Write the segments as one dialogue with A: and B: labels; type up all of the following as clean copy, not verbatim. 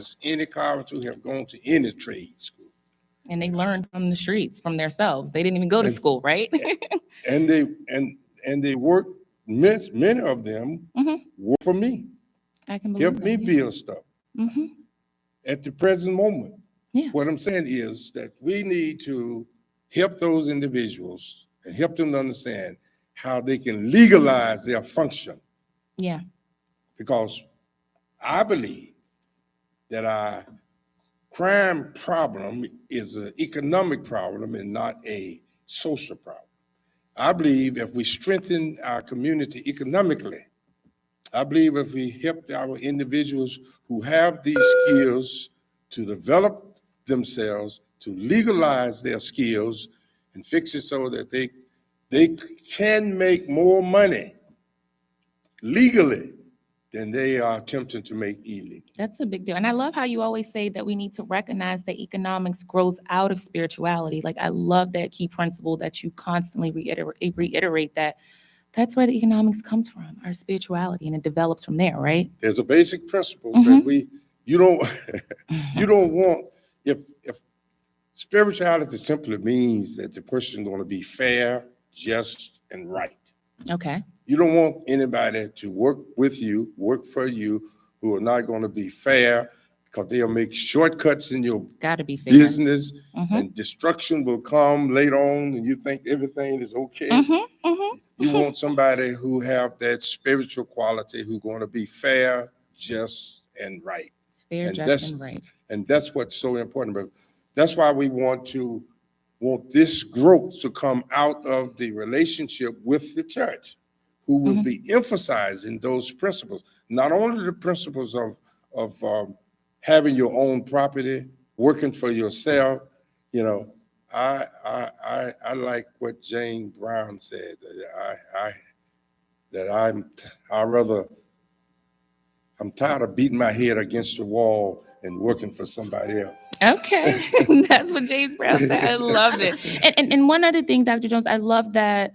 A: as any college who have gone to any trade school.
B: And they learned from the streets, from themselves. They didn't even go to
A: And-
B: school, right?
A: And they work, many of them
B: Mhm.
A: work for me,
B: I can believe
A: help me
B: that.
A: build stuff.
B: Hmm.
A: At the present moment,
B: Yeah.
A: what I'm saying is that we need to help those individuals and help them to understand how they can legalize their function.
B: Yeah.
A: Because I believe that our crime problem is an economic problem and not a social problem. I believe if we strengthen our community economically, I believe if we help our individuals who have these skills to develop themselves, to legalize their skills and fix it so that they can make more money legally than they are attempting to make illegal.
B: That's a big deal. And I love how you always say that we need to recognize that economics grows out of spirituality. Like, I love that key principle that you constantly reiterate that that's where the economics comes from, our spirituality, and it develops from there, right?
A: There's a basic principle that
B: Mhm.
A: you don't you don't want, if spirituality simply means that the person is going to be fair, just, and right.
B: Okay.
A: You don't want anybody to work with you, work for you, who are not going to be fair, because they'll make shortcuts in your
B: Got to be fair.
A: business,
B: Mhm.
A: and destruction will come later on, and you think everything is okay.
B: Mhm. Mhm.
A: You want somebody who have that spiritual quality, who's going to be fair, just, and right.
B: Fair,
A: And
B: just, and right.
A: that's what's so important. But that's why we want this growth to come out of the relationship with the church, who will
B: Mhm.
A: be emphasizing those principles, not only the principles of having your own property, working for yourself. You know, I like what Jane Brown said, that I'm tired of beating my head against the wall and working for somebody else.
B: Okay. That's what James Brown said. I love it. And one other thing, Dr. Jones, I love that,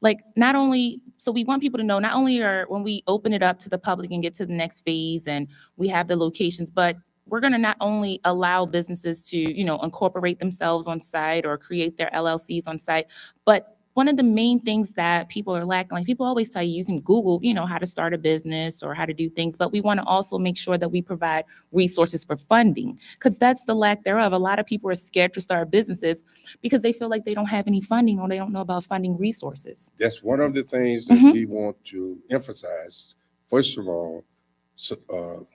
B: like, not only, so we want people to know, not only are, when we open it up to the public and get to the next phase and we have the locations, but we're going to not only allow businesses to, incorporate themselves on site or create their LLCs on site, but one of the main things that people are lacking, like, people always tell you, you can Google, how to start a business or how to do things, but we want to also make sure that we provide resources for funding, because that's the lack thereof. A lot of people are scared to start businesses because they feel like they don't have any funding or they don't know about funding resources.
A: That's one of the things that
B: Mhm.
A: we want to emphasize. First of all,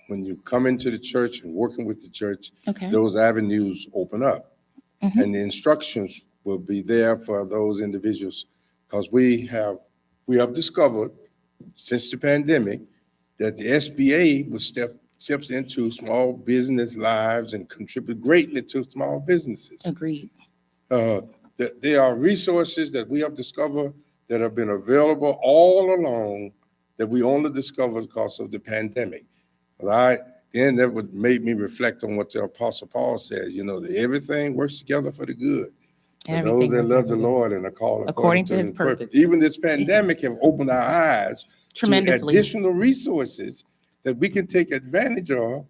A: when you come into the church and working with the church,
B: Okay.
A: those avenues open up,
B: Mhm.
A: and the instructions will be there for those individuals, because we have discovered since the pandemic that the SBA will steps into small business lives and contribute greatly to small businesses.
B: Agreed.
A: There are resources that we have discovered that have been available all along that we only discovered because of the pandemic. Then that would make me reflect on what the Apostle Paul says, that everything works together for the good. For
B: Everything
A: those that
B: works
A: love the
B: together.
A: Lord and are called
B: According to his purpose.
A: Even this pandemic have opened our eyes to
B: Tremendously.
A: additional resources that we can take advantage of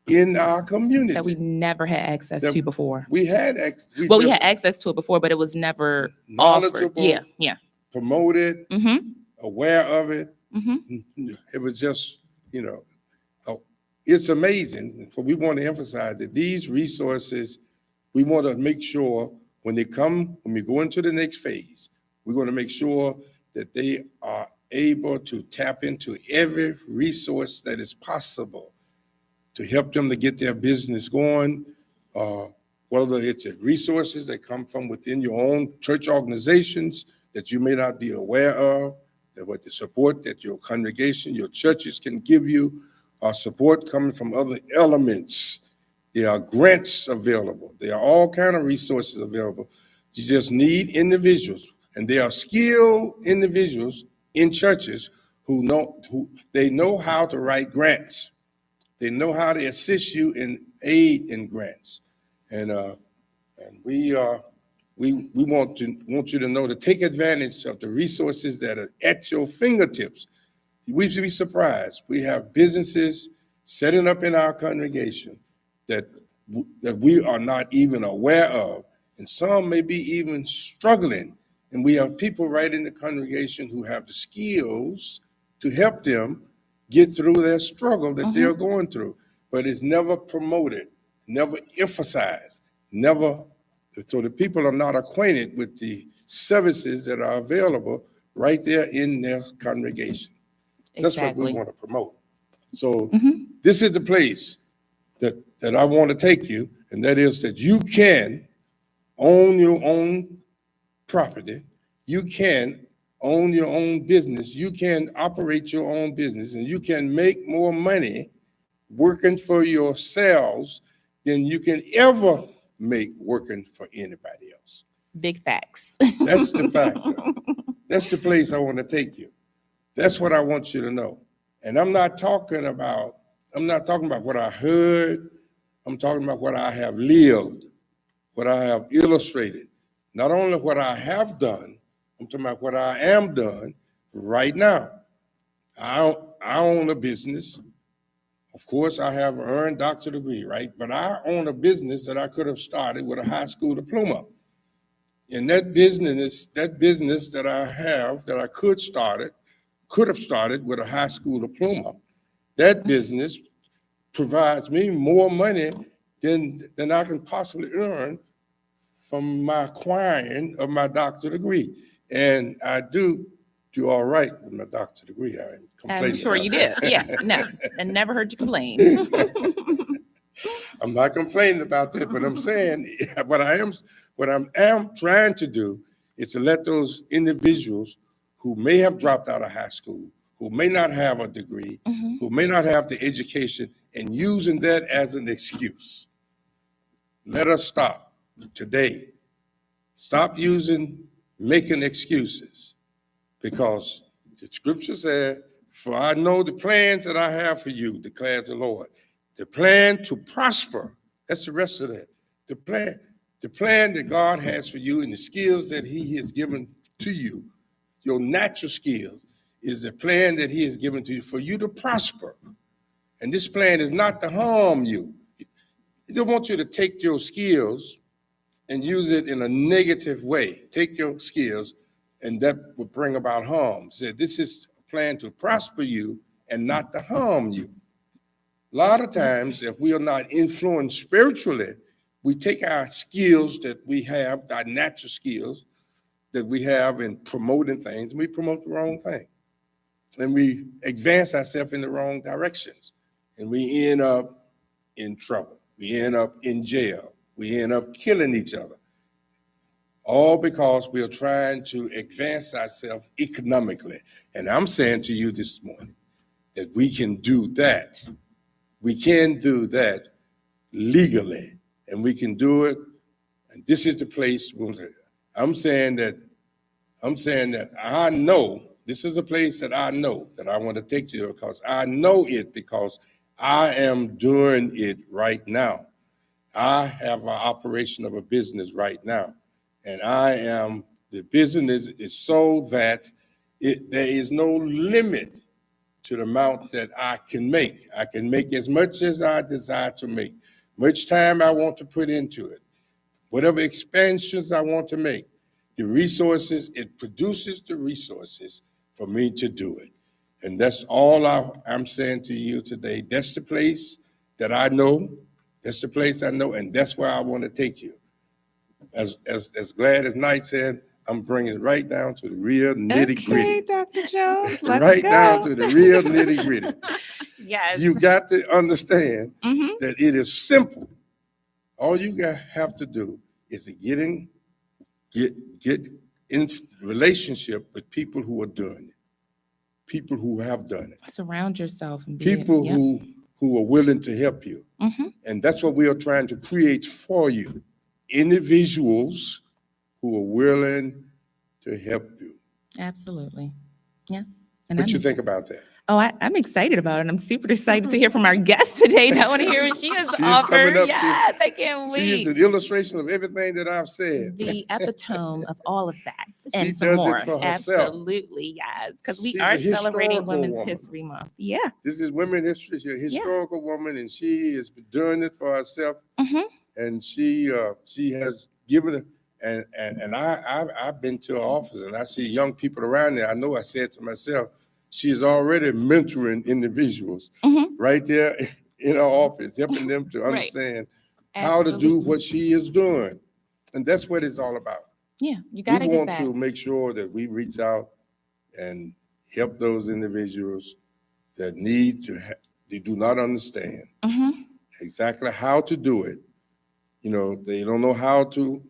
A: in our community.
B: That we never had access
A: That
B: to before.
A: We had
B: We had access to it before, but it was never offered.
A: knowledgeable,
B: Yeah.
A: promoted,
B: Mm-hmm.
A: aware of it.
B: Mm-hmm.
A: It was just, it's amazing. So we want to emphasize that these resources, we want to make sure when we go into the next phase, we're going to make sure that they are able to tap into every resource that is possible to help them to get their business going, whether it's resources that come from within your own church organizations that you may not be aware of, that with the support that your congregation, your churches can give you, support coming from other elements. There are grants available. There are all kinds of resources available. You just need individuals, and there are skilled individuals in churches who know how to write grants. They know how to assist you in aid in grants, and we want you to know to take advantage of the resources that are at your fingertips. We should be surprised. We have businesses setting up in our congregation that that we are not even aware of, and some may be even struggling. And we have people right in the congregation who have the skills to help them get through their struggle that they're going through. But it's never promoted, never emphasized, never, so the people are not acquainted with the services that are available right there in their congregation. That's what we
B: Exactly.
A: want to promote. So this is the place that I want to take you, and that is that you can own your own property, you can own your own business, you can operate your own business, and you can make more money working for yourselves than you can ever make working for anybody else.
B: Big facts.
A: That's the factor. That's the place I want to take you. That's what I want you to know. And I'm not talking about what I heard. I'm talking about what I have lived, what I have illustrated. Not only what I have done, I'm talking about what I am done right now. I own a business. Of course, I have an earned doctorate degree, right? But I own a business that I could have started with a high school diploma. And that business that I have, that I could have started with a high school diploma, that business provides me more money than I can possibly earn from my acquiring of my doctorate degree. And I do all right with my doctorate degree. I ain't complaining
B: I'm sure
A: about
B: you
A: that.
B: did. Yeah, no, I never heard you complain.
A: I'm not complaining about that, but I'm saying what I am trying to do is to let those individuals who may have dropped out of high school, who may not have a degree, who may not have the education, and using that as an excuse. Let us stop today. Stop making excuses, because the scripture said, "For I know the plans that I have for you," declares the Lord. The plan to prosper. That's the rest of that. The plan that God has for you and the skills that He has given to you, your natural skills, is the plan that He has given to you for you to prosper. And this plan is not to harm you. He don't want you to take your skills and use it in a negative way. Take your skills, and that will bring about harm. He said, this is a plan to prosper you and not to harm you. A lot of times, if we are not influenced spiritually, we take our skills that we have, our natural skills that we have in promoting things, and we promote the wrong thing. And we advance ourselves in the wrong directions. And we end up in trouble. We end up in jail. We end up killing each other. All because we are trying to advance ourselves economically. And I'm saying to you this morning that we can do that. We can do that legally, and we can do it. And this is the place I'm saying that I know this is a place that I know that I want to take you, because I know it, because I am doing it right now. I have an operation of a business right now, and the business is so that there is no limit to the amount that I can make. I can make as much as I desire to make, much time I want to put into it, whatever expansions I want to make, the resources, it produces the resources for me to do it. And that's all I'm saying to you today. That's the place that I know. That's the place I know, and that's where I want to take you. As Gladys Knight said, I'm bringing it right down to the real nitty gritty.
B: Okay, Dr. Jones, let's
A: Right
B: go.
A: down to the real nitty gritty.
B: Yes.
A: You got to understand
B: Mhm.
A: that it is simple. All you have to do is to get in relationship with people who are doing it, people who have done it,
B: Surround yourself and be
A: people
B: yep.
A: who are willing to help you. And that's what we are trying to create for you. Individuals who are willing to help you.
B: Absolutely. Yeah. And
A: What you think about that?
B: Oh, I'm excited about it. I'm super excited to hear from our guest today. I want to hear what she has to
A: She's
B: offer.
A: coming up.
B: Yes, I can't
A: She is
B: wait.
A: an illustration of everything that I've said.
B: The epitome of all of that
A: She
B: and some
A: does
B: more.
A: it for herself.
B: Absolutely, yes, because we
A: She's
B: are
A: a
B: celebrating
A: historical
B: Women's
A: woman.
B: History Month. Yeah.
A: This is women history. She's a historical woman, and she has been doing it for herself.
B: Hmm.
A: And she has given it. And I've been to her office, and I see young people around there. I know I said to myself, she is already mentoring individuals
B: Hmm.
A: right there in her office, helping them to
B: Right.
A: understand how to do what she is doing. And that's what it's all about.
B: Yeah, you
A: We
B: got to get
A: want
B: back.
A: to make sure that we reach out and help those individuals that they do not understand
B: Hmm.
A: exactly how to do it. You know, they don't know how to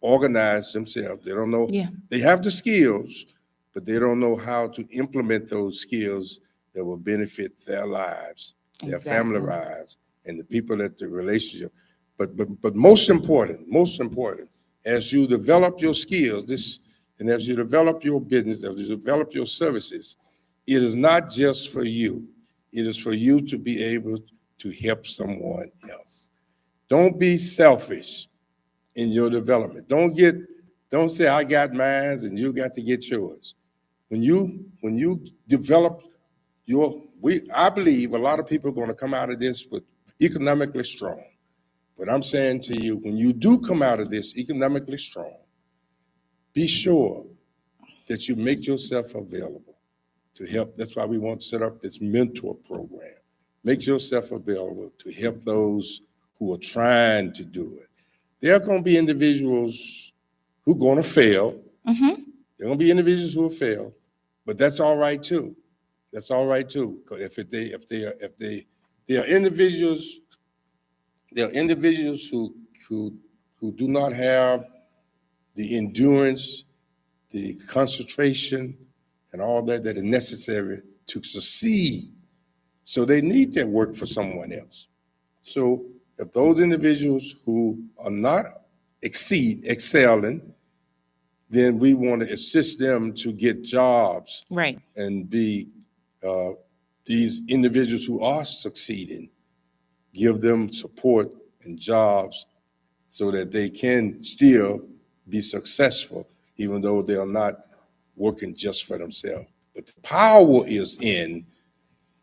A: organize themselves. They don't know.
B: Yeah.
A: They have the skills, but they don't know how to implement those skills that will benefit their lives, their family
B: Exactly.
A: lives, and the people that the relationship. But most important, as you develop your skills, and as you develop your business, as you develop your services, it is not just for you. It is for you to be able to help someone else. Don't be selfish in your development. Don't say I got mine and you got to get yours. When you develop I believe a lot of people are going to come out of this with economically strong. But I'm saying to you, when you do come out of this economically strong, be sure that you make yourself available to help. That's why we want to set up this mentor program. Make yourself available to help those who are trying to do it. There are going to be individuals who are going to fail.
B: Hmm.
A: There are going to be individuals who will fail, but that's all right too. That's all right too. 'Cause there are individuals, who do not have the endurance, the concentration, and all that is necessary to succeed. So they need to work for someone else. So if those individuals who are not excelling, then we want to assist them to get jobs
B: Right.
A: and be these individuals who are succeeding, give them support and jobs so that they can still be successful, even though they are not working just for themselves. But the power is in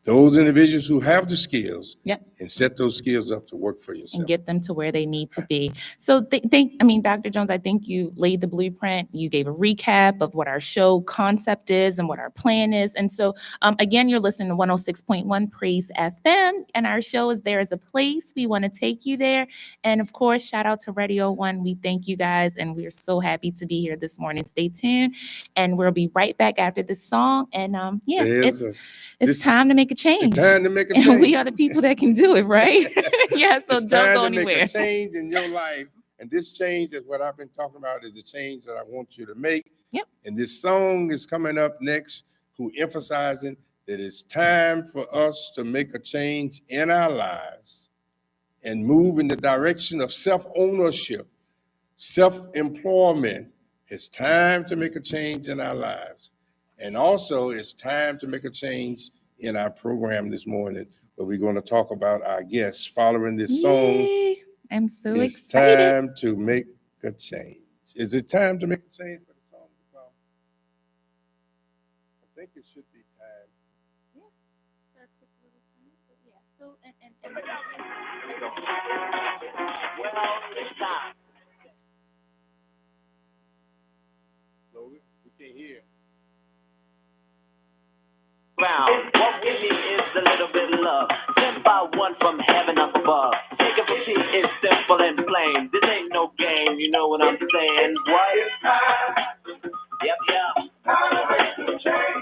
A: those individuals who have the skills.
B: Yep.
A: And set those skills up to work for yourself.
B: And get them to where they need to be. So Dr. Jones, I think you laid the blueprint. You gave a recap of what our show concept is and what our plan is. And so again, you're listening to 106.1 Praise FM, and our show is There Is a Place. We want to take you there. And of course, shout out to Radio One. We thank you guys, and we're so happy to be here this morning. Stay tuned, and we'll be right back after this song. And it's time to make a change.
A: It's time to make a change.
B: And we are the people that can do it, right? Yeah, so
A: it's
B: don't go
A: time to
B: anywhere.
A: make a change in your life. And this change is what I've been talking about, is the change that I want you to make.
B: Yep.
A: And this song is coming up next, who emphasizing that it's time for us to make a change in our lives and move in the direction of self-ownership, self-employment. It's time to make a change in our lives. And also, it's time to make a change in our program this morning, where we're going to talk about our guests following this song.
B: Yay. I'm so
A: It's
B: excited.
A: time to make a change. Is it time to make a change for the song to come? I think it should be time.
B: Yeah. So,
A: Logan, we can't hear.
C: What we need is a little bit of love, sent by one from heaven up above. Take a peek, it's simple and plain. This ain't no game, you know what I'm saying? What? Yep.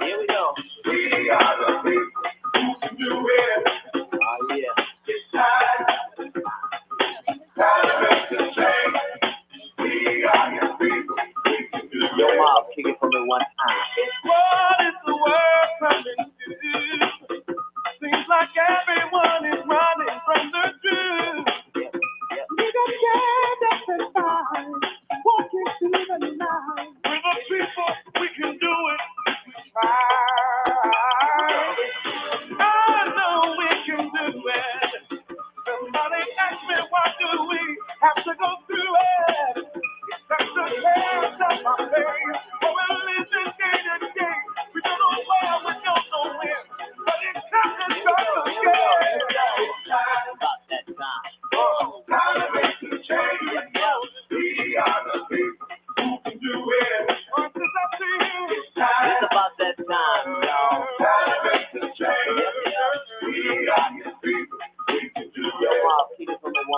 C: Here we go. We are the people who do it. Oh yeah. It's time. Time to make the change. We are your people. Yo, Mom, kick it for me one time.
D: What is the world coming to? Seems like everyone is running from the truth. You got scared up and fine, walking through the night.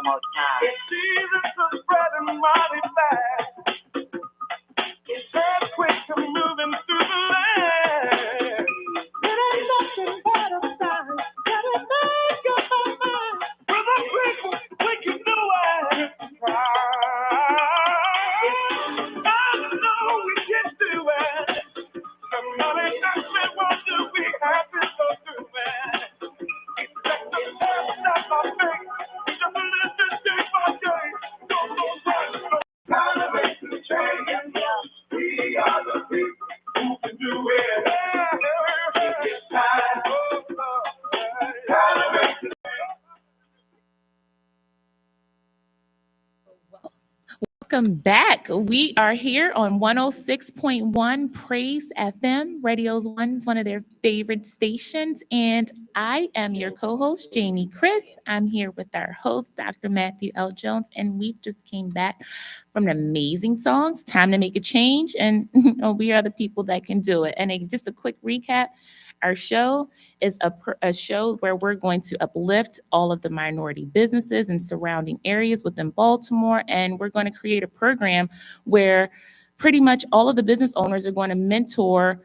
C: more time.
D: It's Jesus is spreading mighty fast. It's earthquakes are moving through the land. It ain't nothing but a sign that it make up my mind. With a people, we can do it. I know we can do it. Somebody asked me, what do we have to go through, man? It's just the best of my faith. Just listen to my day. Don't go run. Time to make the change. We are the people who can do it. It's time. Time to make the
B: Welcome back. We are here on 106.1 Praise FM, Radio's one of their favorite stations. And I am your co-host, Jamie Chris. I'm here with our host, Dr. Matthew L. Jones, and we just came back from an amazing songs, Time to Make a Change. And we are the people that can do it. And just a quick recap. Our show is a show where we're going to uplift all of the minority businesses and surrounding areas within Baltimore. And we're going to create a program where pretty much all of the business owners are going to mentor.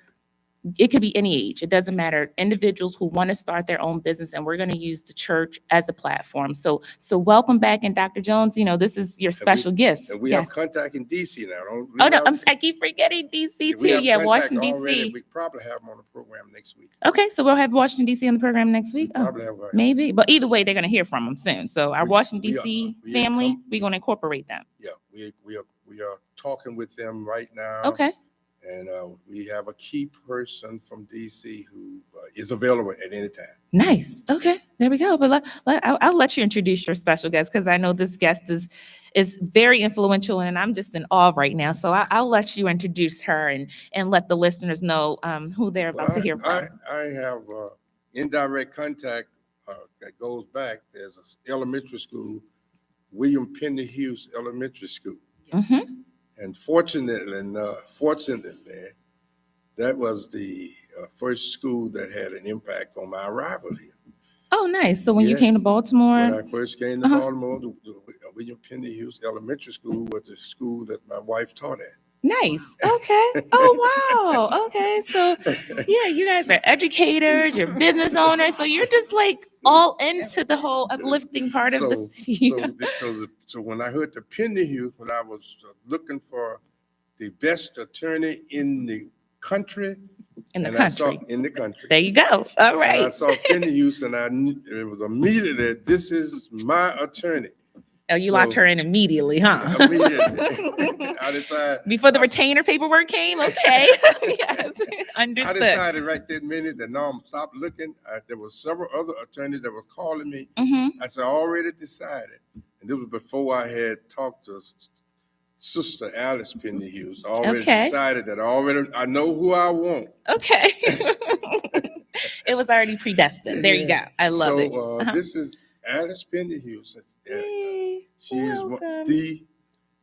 B: It could be any age. It doesn't matter. Individuals who want to start their own business, and we're going to use the church as a platform. So welcome back. And Dr. Jones, this is your special guest.
A: And we have contact in DC now.
B: Oh, no, I keep forgetting DC too. Yeah, Washington, DC.
A: We probably have them on the program next week.
B: Okay, so we'll have Washington, D.C. on the program next week? Oh,
A: Probably have,
B: maybe. But either way, they're going to hear from them soon. So our Washington,
A: we are-
B: D.C.
A: we are
B: family,
A: com-
B: we're going to incorporate them.
A: Yeah, we are talking with them right now.
B: Okay.
A: And we have a key person from DC who is available at any time.
B: Nice. Okay, there we go. But I'll let you introduce your special guest because I know this guest is very influential and I'm just in awe right now. So I'll let you introduce her and let the listeners know who they're about to hear from.
A: I have indirect contact that goes back. There's an elementary school, William Penny Hughes Elementary School.
B: Mm-hmm.
A: And fortunately, that was the first school that had an impact on my arrival here.
B: Oh, nice. So when you came to
A: Yes.
B: Baltimore,
A: When I first came to
B: Uh-huh.
A: Baltimore, the William Penny Hughes Elementary School was the school that my wife taught at.
B: nice. Okay. Oh, wow. Okay. So yeah, you guys are educators, you're business owners. So you're just like all into the whole uplifting part of the city.
A: So when I heard the Penny Hughes, when I was looking for the best attorney in the country,
B: In the
A: and I saw
B: country.
A: in the country.
B: There you go. All
A: And I
B: right.
A: saw Penny Hughes, and I knew it was immediately, this is my attorney.
B: Oh, you locked
A: so-
B: her in immediately, huh?
A: Immediately. I decided.
B: Before the
A: I-
B: retainer paperwork came? Okay. Yes.
A: I
B: Understood.
A: decided right that minute that no, I'm stop looking. There were several other attorneys that were calling me.
B: Mm-hmm.
A: I said, I already decided. And this was before I had talked to Sister Alice Penny Hughes. I already
B: Okay.
A: decided that I know who I want.
B: Okay. It was already predestined. There you go. I love it.
A: So
B: Uh-huh.
A: this is Alice Penny Hughes.
B: Yay.
A: She is
B: Welcome.
A: the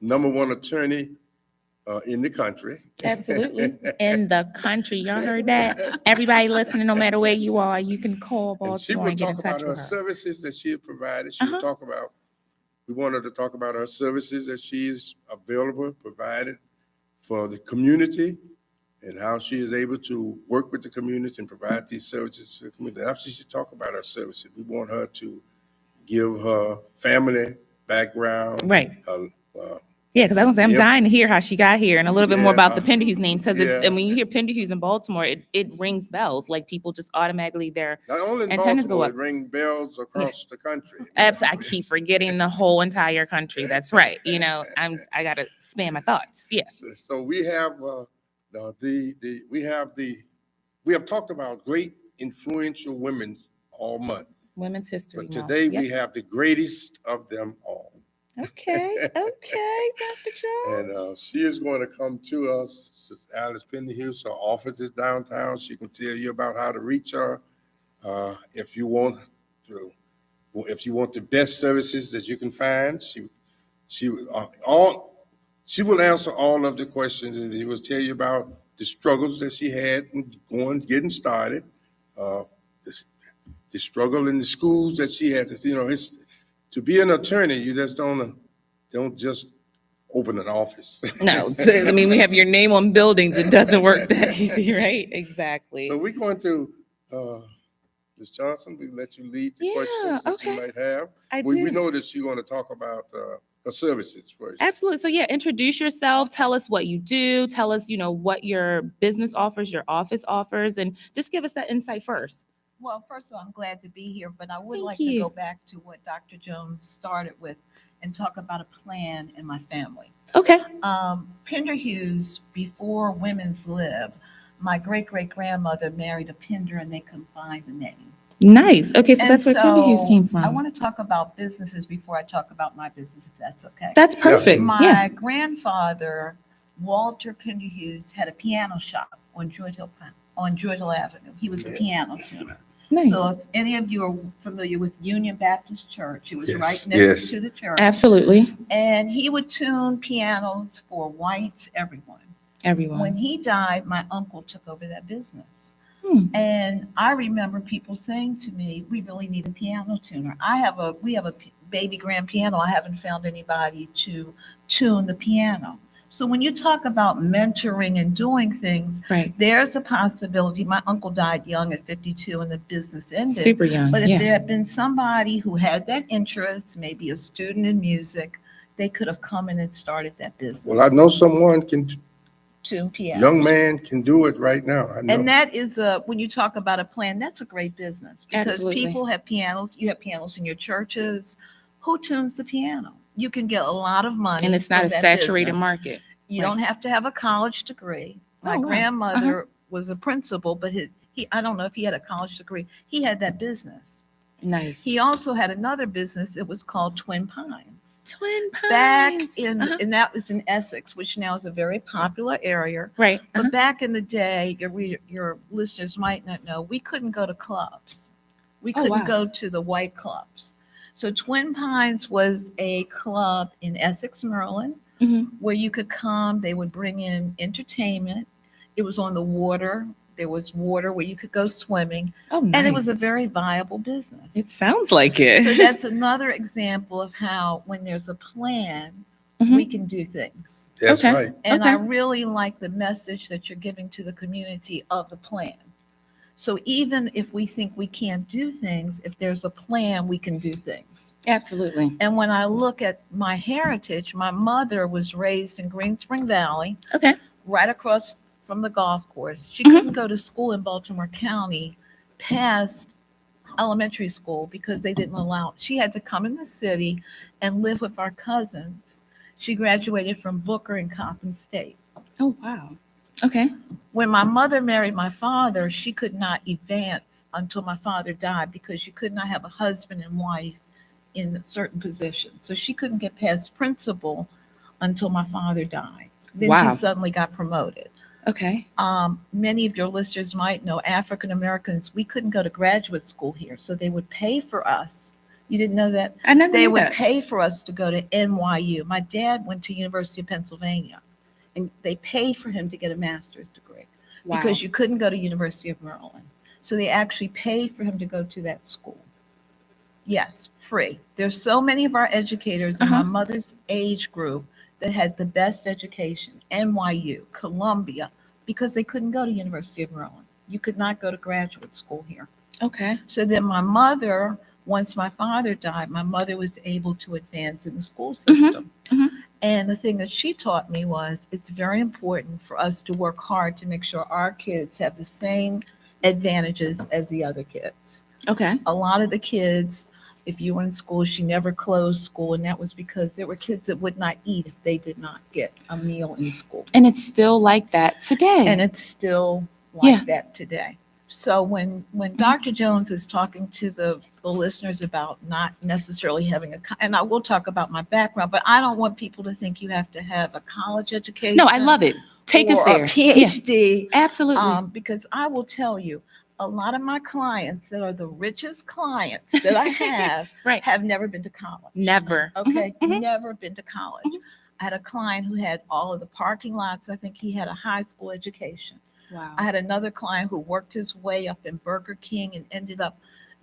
A: number one attorney in the country.
B: Absolutely. In the country. Y'all heard that? Everybody listening, no matter where you are, you can call
A: And she
B: Baltimore
A: would
B: and get in
A: talk
B: touch
A: about her
B: with her.
A: services that she had provided. She would
B: Uh-huh.
A: talk about, we wanted to talk about her services that she's available, provided for the community, and how she is able to work with the community and provide these services to the community. After she talk about her services, we want her to give her family background.
B: Right.
A: Her,
B: Yeah, because I was gonna say I'm
A: Yep.
B: dying to hear how she got here and a little bit more
A: Yeah,
B: about the Penderhughes name because it's
A: yeah.
B: and when you hear Penderhughes in Baltimore, it rings bells. Like people just automatically
A: not only in
B: Antennas go
A: Baltimore,
B: up.
A: it ring bells across the country.
B: absolutely. I keep forgetting the whole entire country. That's right. I gotta span my thoughts. Yeah.
A: So we have we have talked about great influential women all month,
B: Women's History
A: but
B: Month.
A: today
B: Yep.
A: we have the greatest of them all.
B: Okay, Dr. Jones.
A: And she is going to come to us, Sister Alice Penny Hughes. Her office is downtown. She can tell you about how to reach her. If you want the best services that you can find, she will answer all of the questions, and she will tell you about the struggles that she had in getting started, the struggle in the schools that she had. to be an attorney, you just don't just open an office.
B: No, I mean, we have your name on buildings. It doesn't work that easy, right? Exactly.
A: So we're going to, Ms. Johnson, we let you lead the
B: Yeah,
A: questions that you
B: okay.
A: might have.
B: I
A: We
B: do.
A: noticed you're going to talk about the services first.
B: Absolutely. So yeah, introduce yourself. Tell us what you do. Tell us, what your business offers, your office offers, and just give us that insight first.
E: Well, first of all, I'm glad to be here, but I would
B: Thank
E: like
B: you.
E: to go back to what Dr. Jones started with and talk about a plan in my family.
B: Okay.
E: Pender Hughes, before Women's Lib, my great-great-grandmother married a Pender and they combined the name.
B: Nice. Okay, so
E: And
B: that's where Pender Hughes came from.
E: I want to talk about businesses before I talk about my business, if that's okay.
B: That's perfect.
E: My
B: Yeah.
E: grandfather, Walter Pender Hughes, had a piano shop on Druid Hill Avenue. He was a piano tuner.
B: Nice.
E: So if any of you are familiar with Union Baptist Church, it was
A: Yes,
E: right
A: yes.
E: next to the church.
B: Absolutely.
E: And he would tune pianos for whites, everyone. When
B: Everyone.
E: he died, my uncle took over that business.
B: Hmm.
E: And I remember people saying to me, we really need a piano tuner. We have a baby grand piano. I haven't found anybody to tune the piano. So when you talk about mentoring and doing things,
B: Right.
E: there's a possibility. My uncle died young at 52 and the business ended.
B: Super young.
E: But if
B: Yeah.
E: there had been somebody who had that interest, maybe a student in music, they could have come in and started that business.
A: Well, I know someone
E: Tune piano.
A: young man can do it right now. I know.
E: And that is when you talk about a plan, that's a great business because
B: Absolutely.
E: people have pianos. You have pianos in your churches. Who tunes the piano? You can get a lot of money.
B: And it's not
E: from
B: a
E: that
B: saturated
E: business.
B: market.
E: You
B: Right.
E: don't have to have a college degree. My
B: Oh, wow.
E: grandmother was a principal, but I don't know if he had a college degree. He had that business.
B: Nice.
E: He also had another business. It was called Twin Pines.
B: Twin Pines.
E: Back
B: Uh-huh.
E: and that was in Essex, which now is a very popular area.
B: Right.
E: But
B: Uh-huh.
E: back in the day, your listeners might not know, we couldn't go to clubs. We
B: Oh,
E: couldn't
B: wow.
E: go to the white clubs. So Twin Pines was a club in Essex, Maryland,
B: Mhm.
E: where you could come. They would bring in entertainment. It was on the water. There was water where you could go swimming.
B: Oh, nice.
E: And it was a very viable business.
B: It sounds like it.
E: So that's another example of how when there's a plan,
B: Mhm.
E: we can do things.
A: That's
B: Okay.
A: right.
E: And
B: Okay.
E: I really like the message that you're giving to the community of the plan. So even if we think we can't do things, if there's a plan, we can do things.
B: Absolutely.
E: And when I look at my heritage, my mother was raised in Green Spring Valley,
B: Okay.
E: right across from the golf course. She
B: Mhm.
E: couldn't go to school in Baltimore County past elementary school because they didn't allow. She had to come in the city and live with our cousins. She graduated from Booker and Coppin State.
B: Oh, wow. Okay.
E: When my mother married my father, she could not advance until my father died because you could not have a husband and wife in a certain position. So she couldn't get past principal until my father died. Then
B: Wow.
E: she suddenly got promoted.
B: Okay.
E: Many of your listeners might know African Americans, we couldn't go to graduate school here, so they would pay for us. You didn't know that?
B: I never
E: They
B: knew
E: would
B: that.
E: pay for us to go to NYU. My dad went to University of Pennsylvania, and they paid for him to get a master's degree
B: Wow.
E: because you couldn't go to University of Maryland. So they actually paid for him to go to that school. Yes, free. There's so many of our educators in my
B: Uh-huh.
E: mother's age group that had the best education, NYU, Columbia, because they couldn't go to University of Maryland. You could not go to graduate school here.
B: Okay.
E: So then my mother, once my father died, my mother was able to advance in the school system.
B: mhm.
E: And the thing that she taught me was it's very important for us to work hard to make sure our kids have the same advantages as the other kids.
B: Okay.
E: A lot of the kids, if you were in school, she never closed school, and that was because there were kids that would not eat if they did not get a meal in school.
B: And it's still like that today.
E: And it's still
B: Yeah.
E: like that today. So when Dr. Jones is talking to the listeners about not necessarily having and I will talk about my background, but I don't want people to think you have to have a college education.
B: No, I love it. Take us
E: or
B: there.
E: a PhD.
B: Yeah, absolutely.
E: Because I will tell you, a lot of my clients that are the richest clients that I have
B: Right.
E: have never been to college.
B: Never.
E: Okay,
B: Mhm.
E: never been to college.
B: Mhm.
E: I had a client who had all of the parking lots. I think he had a high school education.
B: Wow.
E: I had another client who worked his way up in Burger King and ended up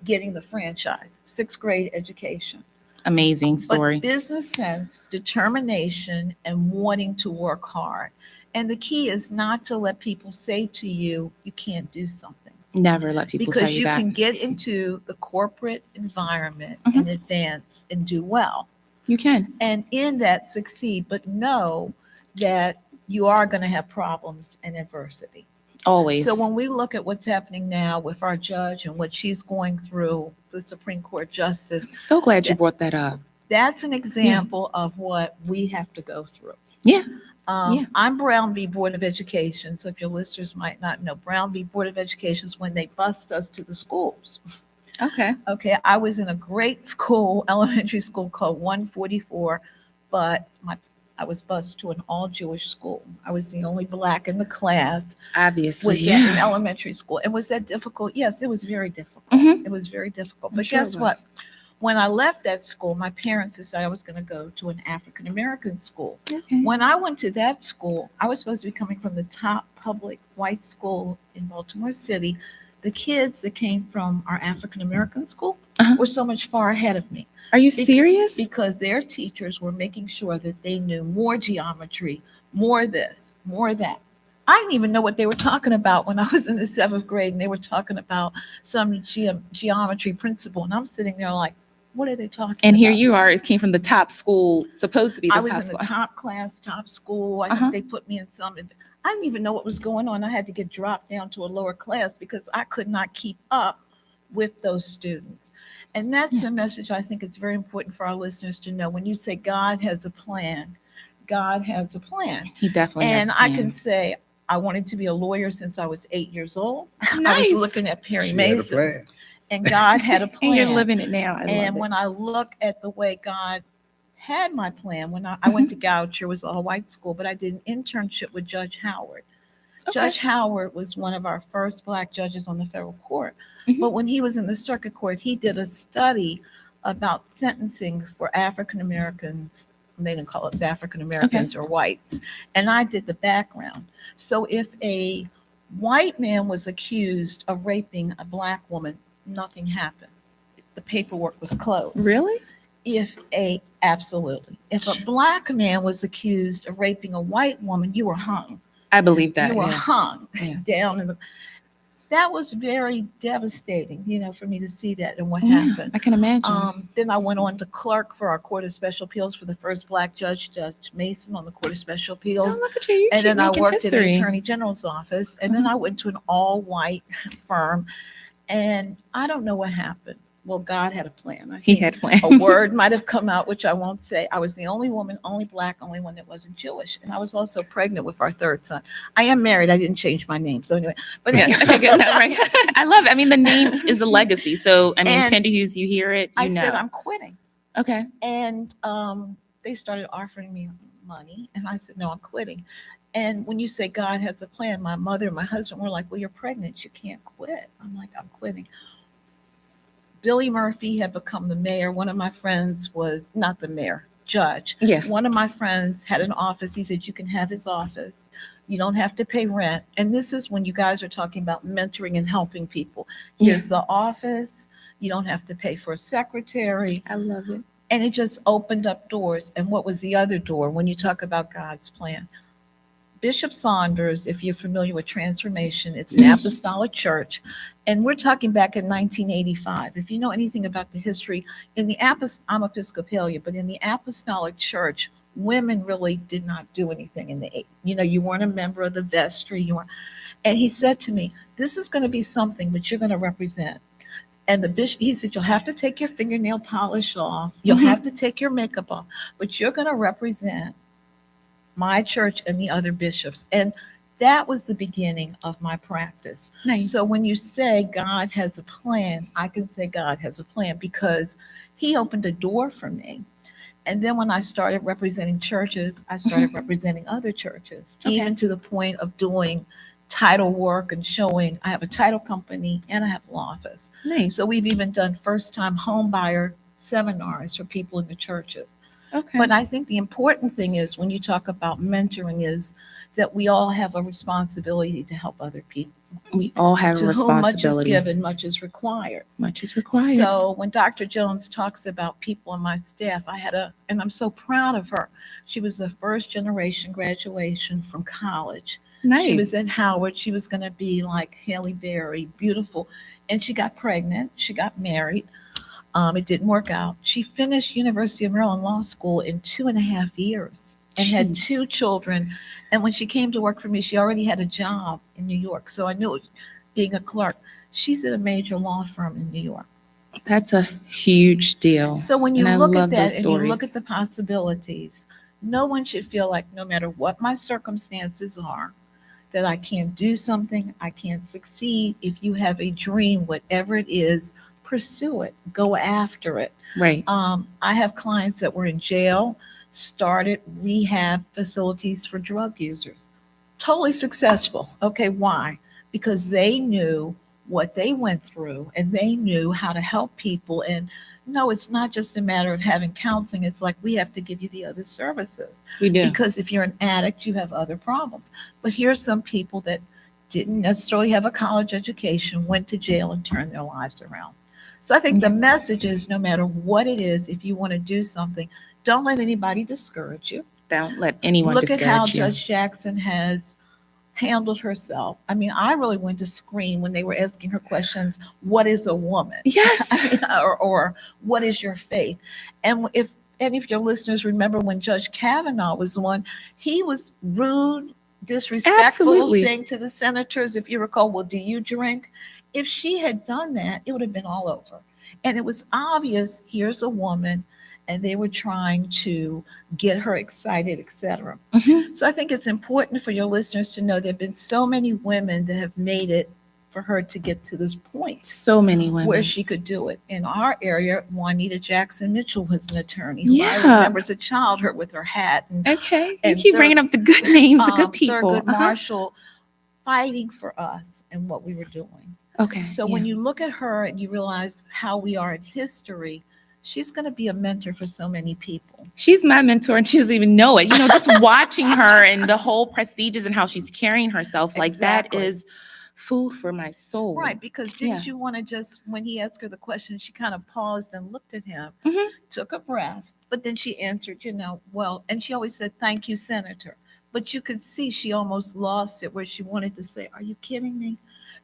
E: getting the franchise, 6th grade education.
B: Amazing
E: But
B: story.
E: business sense, determination, and wanting to work hard. And the key is not to let people say to you, you can't do something.
B: Never let people tell
E: Because
B: you
E: you
B: that.
E: can get into the corporate environment
B: Mhm.
E: and advance and do well.
B: You can.
E: And in that succeed, but know that you are going to have problems and adversity.
B: Always.
E: So when we look at what's happening now with our judge and what she's going through, the Supreme Court justice,
B: So glad you brought that up.
E: that's an example of what we have to go through.
B: Yeah. Yeah.
E: I'm Brown v. Board of Education. So if your listeners might not know, Brown v. Board of Education is when they bust us to the schools.
B: Okay.
E: Okay, I was in a great school, elementary school called 144, but I was bused to an all-Jewish school. I was the only Black in the class.
B: Obviously.
E: Was that in
B: Yeah.
E: elementary school? And was that difficult? Yes, it was very difficult.
B: Mhm.
E: It was very difficult.
B: I'm
E: But
B: sure it
E: guess what?
B: was.
E: When I left that school, my parents decided I was going to go to an African American school.
B: Okay.
E: When I went to that school, I was supposed to be coming from the top public white school in Baltimore City. The kids that came from our African American school
B: Uh-huh.
E: were so much far ahead of me
B: Are you serious?
E: because their teachers were making sure that they knew more geometry, more this, more that. I didn't even know what they were talking about when I was in the 7th grade and they were talking about some geometry principle. And I'm sitting there like, what are they talking about?
B: And here you are. It came from the top school, supposed to be the
E: I
B: top
E: was in
B: school.
E: the top class, top school. I
B: Uh-huh.
E: think they put me in some. I didn't even know what was going on. I had to get dropped down to a lower class because I could not keep up with those students. And that's a message I think it's very important for our listeners to know. When you say God has a plan, God has a plan.
B: He definitely has
E: And
B: a
E: I
B: plan.
E: can say I wanted to be a lawyer since I was 8 years old. I
B: Nice.
E: was looking at Perry
A: She had a
E: Mason,
A: plan.
E: and God had a
B: And
E: plan.
B: you're living it now. I love
E: And
B: it.
E: when I look at the way God had my plan, when I went to Goucher, it was a white school, but I did an internship with Judge Howard.
B: Okay.
E: Judge Howard was one of our first Black judges on the federal court.
B: Mhm.
E: But when he was in the circuit court, he did a study about sentencing for African Americans. They didn't call us African Americans or whites. And I did the background. So if a white man was accused of raping a Black woman, nothing happened. The paperwork was closed.
B: Really?
E: Absolutely. If a Black man was accused of raping a white woman, you were hung.
B: I believe that.
E: You were
B: Yeah.
E: hung
B: Yeah.
E: down in the. That was very devastating, for me to see that and what
B: Yeah,
E: happened.
B: I can imagine.
E: Then I went on to clerk for our Court of Special Appeals for the first Black judge, Judge Mason, on the Court of Special
B: Oh,
E: Appeals.
B: look at you. You
E: And
B: keep
E: then I
B: making
E: worked in the
B: history.
E: Attorney General's office. And then I went to an all-white firm. And I don't know what happened. Well, God had a plan. I
B: He
E: think
B: had plans.
E: a word might have come out, which I won't say. I was the only woman, only Black, only one that wasn't Jewish. And I was also pregnant with our third son. I am married. I didn't change my name. So anyway, but
B: Yeah. Okay, good. No, right. I love it. I mean, the name is a legacy. So, I mean,
E: And
B: Pender Hughes, you hear it, you
E: I
B: know.
E: said, I'm quitting.
B: Okay.
E: And they started offering me money. And I said, no, I'm quitting. And when you say God has a plan, my mother and my husband were like, well, you're pregnant. You can't quit. I'm like, I'm quitting. Billy Murphy had become the mayor. One of my friends was not the mayor, judge.
B: Yeah.
E: One of my friends had an office. He said, you can have his office. You don't have to pay rent. And this is when you guys are talking about mentoring and helping people. Here's the office. You don't have to pay for a secretary.
B: I love it.
E: And it just opened up doors. And what was the other door when you talk about God's plan? Bishop Saunders, if you're familiar with Transformation, it's an apostolic church. And we're talking back in 1985. If you know anything about the history, I'm Episcopalian, but in the apostolic church, women really did not do anything in the, you weren't a member of the vestry. And he said to me, this is going to be something that you're going to represent. And the bishop, he said, you'll have to take your fingernail polish off. You'll have to take your makeup off, but you're going to represent my church and the other bishops. And that was the beginning of my practice.
B: Nice.
E: So when you say God has a plan, I can say God has a plan because he opened a door for me. And then when I started representing churches, I started representing other churches,
B: Okay.
E: even to the point of doing title work and showing I have a title company and I have a law office.
B: Nice.
E: So we've even done first-time home buyer seminars for people in the churches.
B: Okay.
E: But I think the important thing is when you talk about mentoring is that we all have a responsibility to help other people.
B: We all have a
E: To whom much is
B: responsibility.
E: given, much is required.
B: Much is required.
E: So when Dr. Jones talks about people on my staff, and I'm so proud of her. She was the first generation graduation from college.
B: Nice.
E: She was at Howard. She was going to be like Halle Berry, beautiful. And she got pregnant. She got married. It didn't work out. She finished University of Maryland Law School in 2.5 years and had
B: Jeez.
E: 2 children. And when she came to work for me, she already had a job in New York. So I knew it, being a clerk. She's at a major law firm in New York.
B: That's a huge deal.
E: So when you
B: And I
E: look at
B: love
E: that
B: those
E: and you look
B: stories.
E: at the possibilities, no one should feel like no matter what my circumstances are, that I can't do something, I can't succeed. If you have a dream, whatever it is, pursue it, go after it.
B: Right.
E: I have clients that were in jail, started rehab facilities for drug users. Totally successful. Okay, why? Because they knew what they went through and they knew how to help people. And no, it's not just a matter of having counseling. It's like we have to give you the other services.
B: We do.
E: Because if you're an addict, you have other problems. But here's some people that didn't necessarily have a college education, went to jail and turned their lives around. So I think the message is no matter what it is, if you want to do something, don't let anybody discourage you.
B: Don't let anyone
E: Look at how
B: discourage you.
E: Judge Jackson has handled herself. I mean, I really went to scream when they were asking her questions, what is a woman?
B: Yes.
E: or what is your faith? And if any of your listeners remember when Judge Kavanaugh was on, he was rude, disrespectful,
B: Absolutely.
E: saying to the senators, if you recall, well, do you drink? If she had done that, it would have been all over. And it was obvious, here's a woman, and they were trying to get her excited, etc.
B: Mhm.
E: So I think it's important for your listeners to know there have been so many women that have made it for her to get to this point
B: So many women.
E: where she could do it. In our area, Juanita Jackson Mitchell was an attorney who I
B: Yeah.
E: remember as a child, her with her hat. And
B: Okay. You
E: and
B: keep
E: Thur-
B: bringing up the good names, the good
E: Thurgood
B: people.
E: Marshall fighting for us and what we were doing.
B: Okay.
E: So when you look at her and you realize how we are in history, she's going to be a mentor for so many people.
B: She's my mentor and she doesn't even know it. You know, just watching her and the whole procedures and how she's carrying herself, like
E: Exactly.
B: that is food for my soul.
E: Right, because didn't
B: Yeah.
E: you want to just, when he asked her the question, she kind of paused and looked at him,
B: Mhm.
E: took a breath, but then she answered, well, and she always said, thank you, Senator. But you could see she almost lost it where she wanted to say, are you kidding me?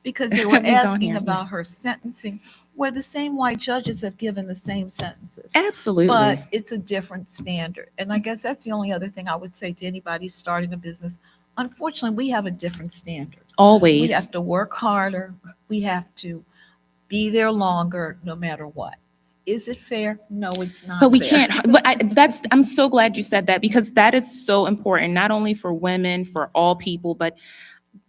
E: Because they were
B: We're going
E: asking
B: here,
E: about her sentencing, where the same white judges have given the same sentences.
B: Absolutely.
E: But it's a different standard. And I guess that's the only other thing I would say to anybody starting a business. Unfortunately, we have a different standard. We
B: Always.
E: have to work harder. We have to be there longer, no matter what. Is it fair? No, it's not.
B: But we
E: fair.
B: can't, but I'm so glad you said that because that is so important, not only for women, for all people, but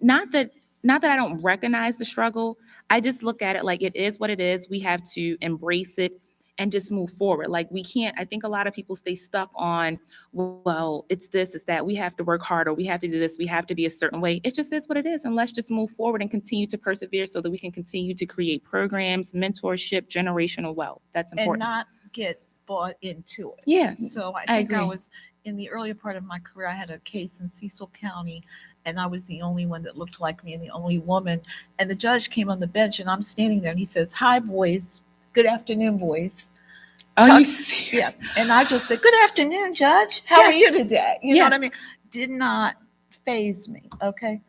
B: not that I don't recognize the struggle. I just look at it like it is what it is. We have to embrace it and just move forward. Like we can't, I think a lot of people stay stuck on, well, it's this, it's that. We have to work harder. We have to do this. We have to be a certain way. It just is what it is. And let's just move forward and continue to persevere so that we can continue to create programs, mentorship, generational wealth. That's
E: And
B: important.
E: not get bought into it.
B: Yeah.
E: So I
B: I
E: think I
B: agree.
E: was in the earlier part of my career, I had a case in Cecil County, and I was the only one that looked like me and the only woman. And the judge came on the bench, and I'm standing there, and he says, "Hi, boys. Good afternoon, boys."
B: Are
E: Talk-
B: you serious?
E: Yeah. And I just said, "Good afternoon, Judge. How are
B: Yes.
E: you today?" You
B: Yeah.
E: know what I mean? Did not phase me. Okay.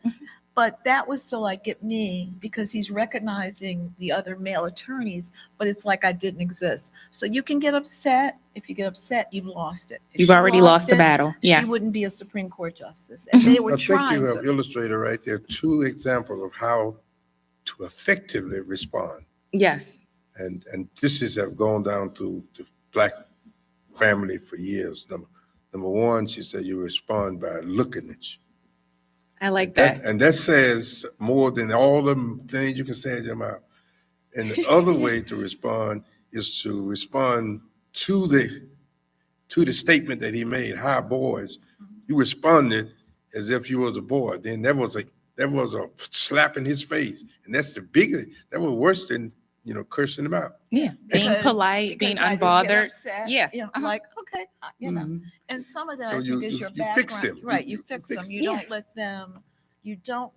E: But that was to like get me because he's recognizing the other male attorneys, but it's like I didn't exist. So you can get upset. If you get upset, you've lost it. If
B: You've
E: she
B: already lost the
E: it,
B: battle. Yeah.
E: She wouldn't be a Supreme Court justice. And they were
A: I think
E: trying
A: you have
E: to.
A: illustrated right there 2 examples of how to effectively respond.
B: Yes.
A: And this is have gone down through the Black family for years. Number one, she said you respond by looking at you.
B: I like that.
A: And that says more than all the things you can say in your mouth. And the other way to respond is to respond to the statement that he made. Hi, boys. You responded as if you was a boy. Then that was a slap in his face, and that's the biggest. That was worse than cursing him out.
B: Yeah. Being
E: Because-
B: polite, being
E: because I didn't get
B: unbothered.
E: upset.
B: Yeah.
E: You know,
B: Uh-huh.
E: like, okay, you know.
B: Mhm.
E: And some of that
A: So
E: I
A: you-
E: think is
A: you-
E: your
A: you
E: background.
A: fix them.
E: Right,
A: You
E: you fix
A: fix
E: them. You
B: them.
E: don't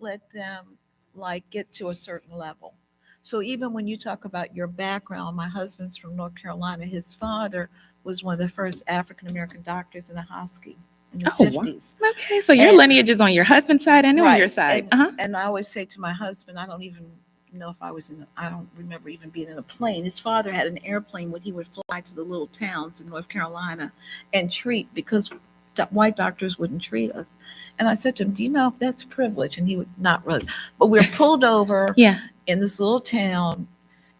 E: let them like get to a certain level. So even when you talk about your background, my husband's from North Carolina. His father was one of the first African American doctors in the Hosky in the
B: Oh, wow.
E: 50s.
B: Okay, so your
E: And-
B: lineage is on your husband's side and on
E: Right.
B: your side.
E: And,
B: Uh-huh.
E: and I always say to my husband, I don't even know if I was I don't remember even being in a plane. His father had an airplane when he would fly to the little towns in North Carolina and treat, because white doctors wouldn't treat us. And I said to him, do you know if that's privilege? And he would not really. But we're pulled over
B: Yeah.
E: in this little town,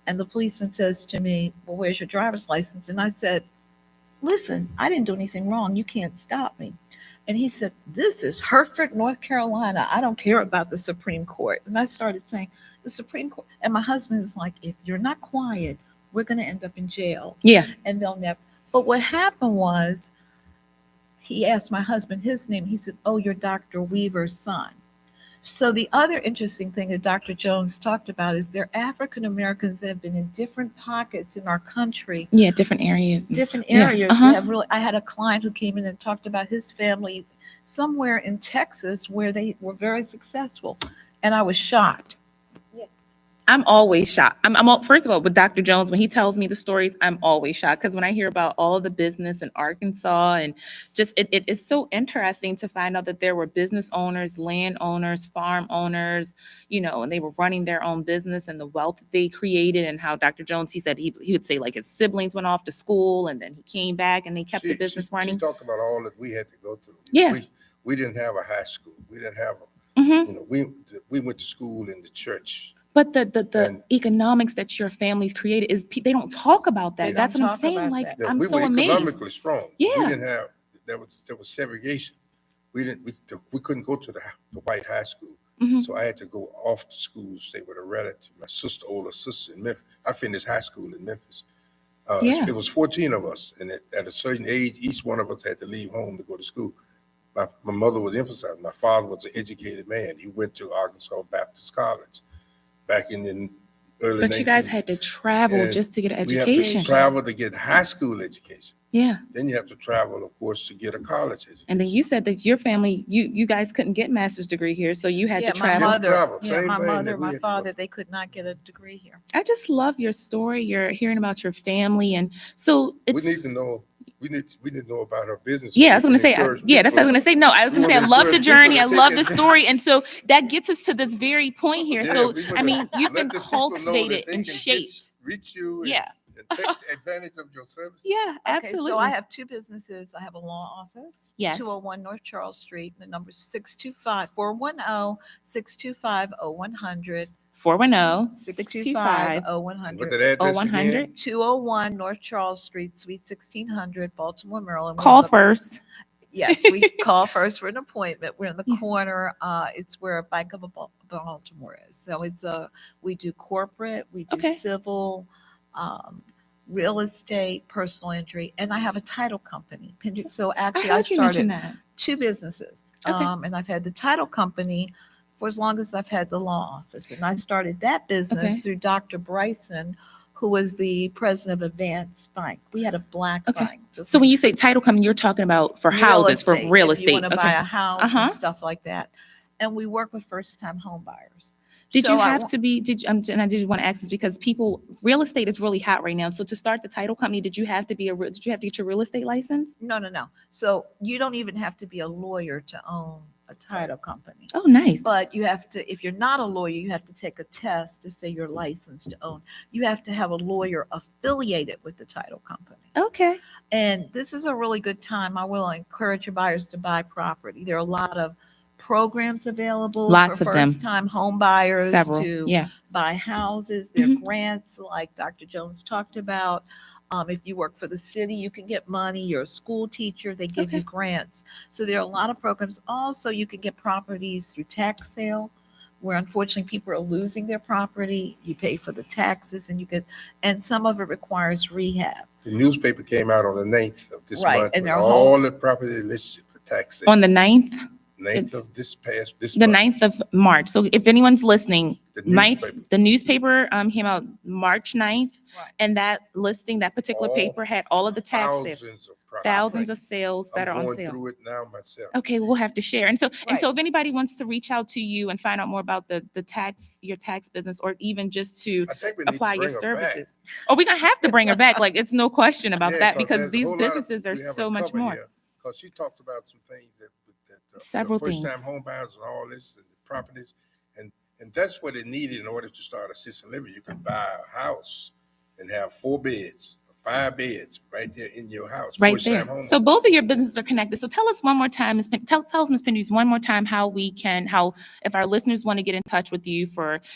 E: and the policeman says to me, well, where's your driver's license? And I said, listen, I didn't do anything wrong. You can't stop me. And he said, this is Hereford, North Carolina. I don't care about the Supreme Court. And I started saying, the Supreme Court. And my husband is like, if you're not quiet, we're going to end up in jail.
B: Yeah.
E: And they'll never. But what happened was, he asked my husband his name. He said, oh, you're Dr. Weaver's son. So the other interesting thing that Dr. Jones talked about is there are African Americans that have been in different pockets in our country,
B: Yeah, different areas. and
E: different
B: stuff. Yeah.
E: areas.
B: Uh-huh.
E: That have really. I had a client who came in and talked about his family somewhere in Texas where they were very successful, and I was shocked.
B: I'm always shocked. First of all, with Dr. Jones, when he tells me the stories, I'm always shocked because when I hear about all the business in Arkansas and just it's so interesting to find out that there were business owners, land owners, farm owners, and they were running their own business and the wealth that they created, and how Dr. Jones, he said he would say like his siblings went off to school and then he came back and they kept the business
A: She
B: running.
A: talked about all that we had to go through.
B: Yeah.
A: We didn't have a high school. We didn't have
B: Mhm.
A: we went to school in the church.
B: But the
A: And-
B: economics that your family's created they don't talk about
E: They
B: that. That's
E: don't
B: what I'm
E: talk
B: saying.
E: about
B: Like,
E: that.
A: Yeah,
B: I'm
A: we
B: so
A: were
B: amazed.
A: economically strong.
B: Yeah.
A: We didn't have, there was segregation. We couldn't go to the white high school.
B: Mhm.
A: So I had to go off to school, stay with a relative, my older sister in Memphis. I finished high school in Memphis.
B: Yeah.
A: It was 14 of us, and at a certain age, each one of us had to leave home to go to school. My mother was emphasized. My father was an educated man. He went to Arkansas Baptist College back in the early 1900s.
B: But you guys had to travel
A: And
B: just to get an
A: We have
B: education.
A: to travel to get high school education.
B: Yeah.
A: Then you have to travel, of course, to get a college education.
B: And then you said that your family, you guys couldn't get master's degree here, so you had
E: Yeah,
B: to
E: my
B: travel.
A: Just travel.
E: yeah,
A: Same
E: my
A: thing that
E: mother,
A: we
E: my
A: had to go
E: father,
A: through.
E: they could not get a degree here.
B: I just love your story. You're hearing about your family, and so
A: We
B: it's
A: need to know. We need to know about her business.
B: yeah. I was
A: We
B: gonna
A: can
B: say
A: encourage
B: yeah. That's what I was
A: people.
B: gonna say. No, I was
A: We
B: gonna say I
A: wanna
B: love the
A: encourage
B: journey.
A: people
B: I
A: to
B: love
A: take
B: the
A: it.
B: story, and so that gets us to this very point here.
A: Yeah,
B: So
A: we
B: I
A: wanna
B: mean, you've
A: let
B: been
A: the people know that
B: cultivated
A: they
B: and
A: can
B: shaped.
A: reach you.
B: Yeah.
A: And take advantage of your service.
B: Yeah,
E: Okay,
B: absolutely.
E: so I have two businesses. I have a law office.
B: Yes.
E: 201 North Charles Street. The number is 410-625-0100.
B: 410-625.
E: 625-0100.
A: What that address
B: 0100.
A: again?
E: 201 North Charles Street, Suite 1600, Baltimore, Maryland. We
B: Call
E: have a-
B: first.
E: Yes, we call first for an appointment. We're in the
B: Yeah.
E: corner. It's where Bank of Baltimore is. So we do corporate, we do
B: Okay.
E: civil, real estate, personal injury, and I have a title company. So actually, I
B: heard you mention
E: started
B: that.
E: two businesses.
B: Okay.
E: And I've had the title company for as long as I've had the law office. And I started that business
B: Okay.
E: through Dr. Bryson, who was the president of Advance Bank. We had a black
B: Okay.
E: bank. just
B: So
E: like
B: when you say title company, you're talking about for houses, for real
E: if you
B: estate.
E: want to buy
B: Okay.
E: a house
B: Uh-huh.
E: and stuff like that. And we work with first-time home buyers.
B: Did
E: So
B: you
E: I
B: have
E: wa-
B: to be, and I did want to ask this because real estate is really hot right now. So to start the title company, did you have to get your real estate license?
E: No. So you don't even have to be a lawyer to own a title company.
B: Oh, nice.
E: But you have to, if you're not a lawyer, you have to take a test to say you're licensed to own. You have to have a lawyer affiliated with the title company.
B: Okay.
E: And this is a really good time. I will encourage your buyers to buy property. There are a lot of programs available
B: Lots
E: for
B: of them.
E: first-time home buyers
B: Several.
E: to
B: Yeah.
E: buy houses. There are
B: Mhm.
E: grants like Dr. Jones talked about. If you work for the city, you can get money. You're a school teacher, they give you
B: Okay.
E: grants. So there are a lot of programs. Also, you can get properties through tax sale, where unfortunately people are losing their property. You pay for the taxes and some of it requires rehab.
A: The newspaper came out on the 9th of this
E: Right,
A: month
E: and
A: with
E: they're
A: all the property listed for tax sale.
B: On the 9th,
A: 9th
B: it's-
A: of this
B: the
A: month.
B: 9th of March. So if anyone's listening,
A: The
B: Mike,
A: newspaper.
B: the newspaper came out March 9th,
E: Right.
B: and that listing, that particular
A: All
B: paper had all of the tax sales.
A: Thousands of product.
B: thousands of sales that
A: I'm
B: are on
A: going
B: sale.
A: through it now myself.
B: Okay, we'll have to share. And so
E: Right.
B: if anybody wants to reach out to you and find out more about your tax business, or even just to
A: I think we need to
B: apply your
A: bring her back.
B: services, or we're gonna have to bring her back. Like, it's no question about
A: Yeah,
B: that,
A: 'cause
B: because
A: there's a
B: these
A: whole lot of-
B: businesses are
A: we have a
B: so much
A: cover
B: more.
A: here, 'cause she talked about some things that
B: Several
A: first
B: things.
A: time home buyers and all this and properties, and that's what it needed in order to start assisted living. You could buy a house and have 4 beds, 5 beds right there in your house.
B: Right
A: first-time
B: there.
A: home
B: So
A: buyers.
B: both of your businesses are connected. So tell us one more time, tell us, Ms. Penders, one more time how if our listeners want to get in touch with you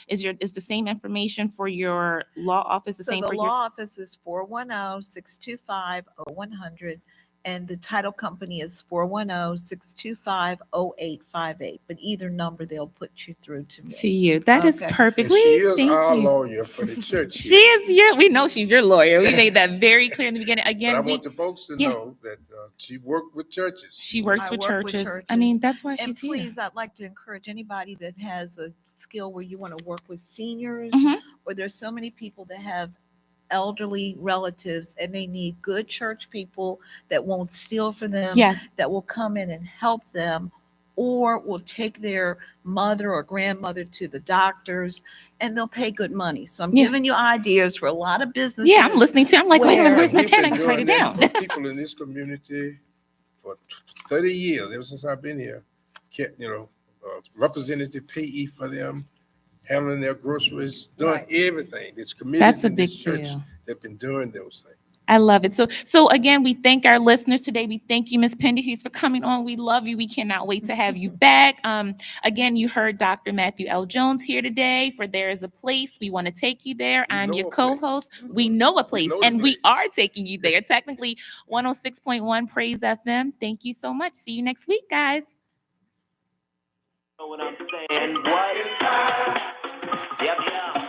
B: is the same information for your law office, the
E: So
B: same
E: the
B: for
E: law
B: your,
E: office is 410-625-0100, and the title company is 410-625-0858. But either number, they'll put you through to
B: to
E: me.
B: you. That is
E: Okay.
B: perfect.
A: And she is
B: Thank
A: our
B: you.
A: lawyer for the church
B: She
A: here.
B: we know she's your lawyer. We made that very clear in the beginning.
A: But I
B: Again,
A: want the folks to
B: yeah.
A: know that she worked with churches.
B: she works
E: I
B: with
E: work with
B: churches. I mean,
E: churches.
B: that's why
E: And
B: she's here.
E: please, I'd like to encourage anybody that has a skill where you want to work with seniors,
B: Mhm.
E: or there's so many people that have elderly relatives and they need good church people that won't steal for them,
B: Yes.
E: that will come in and help them, or will take their mother or grandmother to the doctors, and they'll pay good money. So I'm
B: Yeah.
E: giving you ideas for a lot of businesses.
B: Yeah, I'm listening to. I'm like, wait a minute,
E: Where-
B: where's my
A: We've
B: pen? I
A: been
B: can write it
A: doing
B: down.
A: that for people in this community for 30 years, ever since I've been here. Kept, representative payee for them, handling their groceries, doing
E: Right.
A: everything. It's committed
B: That's a
A: in
B: big
A: this church
B: deal.
A: that been doing those things.
B: I love it. So again, we thank our listeners today. We thank you, Ms. Penderhughes, for coming on. We love you. We cannot wait to have you back. Again, you heard Dr. Matthew L. Jones here today for There Is a Place. We want to take you there.
A: We
B: I'm
A: know
B: your
A: a place.
B: co-host. We know a place,
A: know the
B: and we
A: place.
B: are taking you there. Technically, 106.1 Praise FM. Thank you so much. See you next week, guys.
C: Know what I'm saying? What? Yep, yeah.